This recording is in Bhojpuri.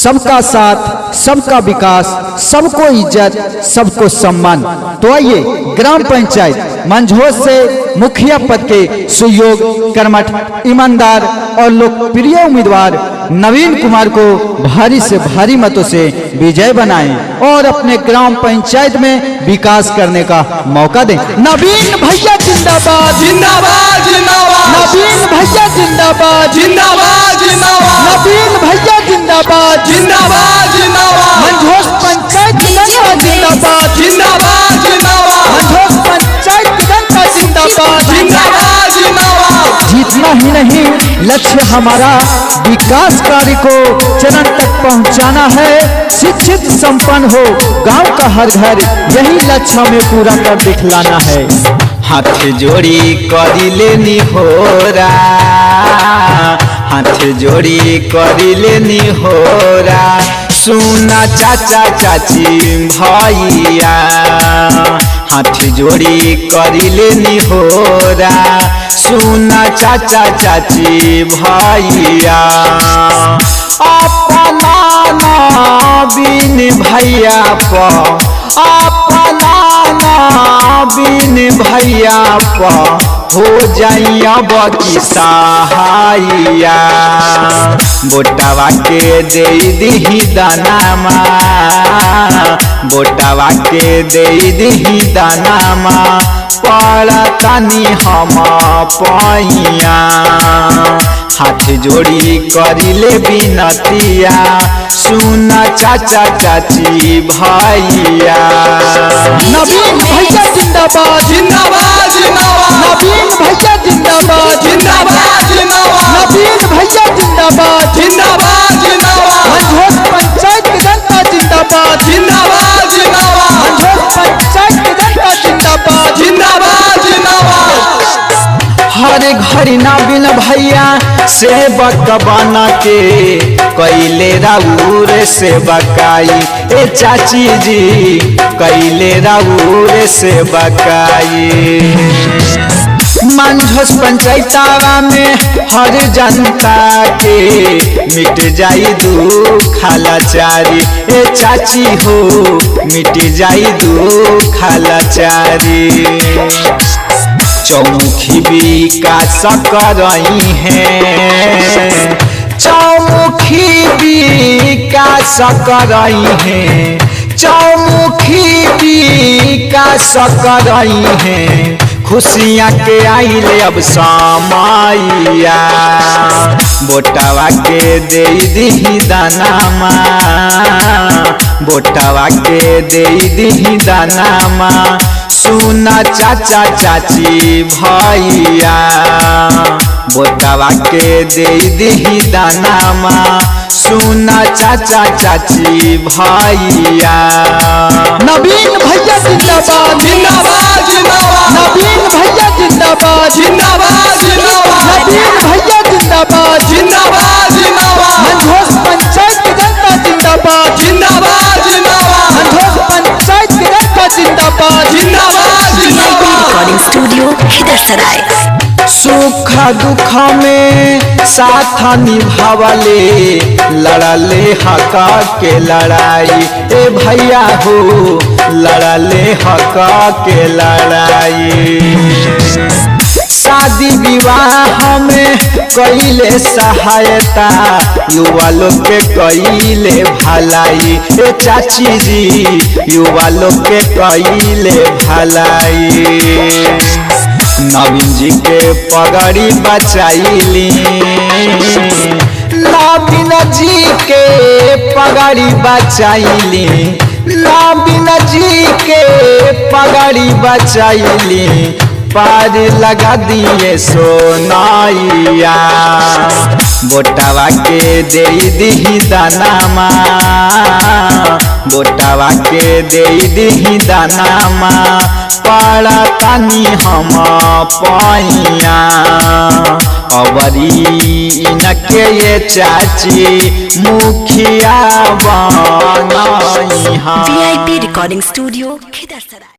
सबका साथ, सबका विकास, सबको इज्जत, सबको सम्मान। तो आइए ग्राम पंचायत मंझोल से मुखिया पद के सुयोग, कर्मठ, ईमानदार और लोकप्रिय उम्मीदवार नवीन कुमार को भारी से भारी मतों से विजय बनाएं और अपने ग्राम पंचायत में विकास करने का मौका दें। नवीन भैया जिंदाबाद जिंदाबाद जिंदाबाद, नवीन भैया जिंदाबाद जिंदाबाद जिंदाबाद, नवीन भैया जिंदाबाद जिंदाबाद जिंदाबाद, मंझोल पंचायत जिंदाबाद जिंदाबाद जिंदाबाद, मंझोल पंचायत जिंदाबाद। जिंदाबाद जिंदाबाद। जीतना ही नहीं, लक्ष्य हमारा विकास कार्य को चरण तक पहुंचाना है। शिक्षित संपन्न हो गांव का हर घर, यही लक्ष्य हमें पूरा कर दिखलाना है। हाथ जोड़ी करिले निहोरा, हाथ जोड़ी करिले निहोरा, सुना चाचा चाची भैया, हाथ जोड़ी करिले निहोरा, सुना चाचा चाची भैया, अपना नवीन भैया पर, अपना नवीन भैया पर हो जाइया बकी सहाइया, बोटावा के दे दही दानामा, बोटावा के दे दही दानामा, पड़तानी हम पैया, हाथ जोड़ी करिले बिनतिया, सुना चाचा चाची भैया। नवीन भैया जिंदाबाद जिंदाबाद जिंदाबाद, नवीन भैया जिंदाबाद जिंदाबाद जिंदाबाद, नवीन भैया जिंदाबाद जिंदाबाद जिंदाबाद, मंझोल पंचायत की जनता जिंदाबाद जिंदाबाद जिंदाबाद, मंझोल पंचायत की जनता जिंदाबाद जिंदाबाद जिंदाबाद। हर घड़ी नवीन भैया सेवक बना के कैले राउर सेवकाई, ए चाची जी कैले राउर सेवकाई। मंझोल पंचायतवा में हर जनता के मिट जाई दुख लाचारी, ए चाची हो मिट जाई दुख लाचारी। चौमुखी विकास करई है, चौमुखी विकास करई है, चौमुखी विकास करई है, खुशियाँ के आइले अब समैया, बोटावा के दे दही दानामा, बोटावा के दे दही दानामा, सुना चाचा चाची भैया, बोटावा के दे दही दानामा, सुना चाचा चाची भैया। नवीन भैया जिंदाबाद जिंदाबाद जिंदाबाद, नवीन भैया जिंदाबाद जिंदाबाद जिंदाबाद, नवीन भैया जिंदाबाद जिंदाबाद जिंदाबाद, मंझोल पंचायत की जनता जिंदाबाद जिंदाबाद जिंदाबाद, मंझोल पंचायत की जनता जिंदाबाद जिंदाबाद जिंदाबाद। Recording studio Khidarsarai. सुख दुख में साथ निभावले, लड़ले हक के लड़ाई, ए भैया हो लड़ले हक के लड़ाई। शादी विवाह में कैले सहायता, युवा लोग के कैले भलाई, ए चाची जी युवा लोग के कैले भलाई। नवीन जी के पगड़ी बचाइली, नवीन जी के पगड़ी बचाइली, नवीन जी के पगड़ी बचाइली, पार लगा दिए सोनाइया, बोटावा के दे दही दानामा, बोटावा के दे दही दानामा, पड़तानी हम पैया, अबरी इनके ये चाची मुखिया बनाई। VIP recording studio Khidarsarai.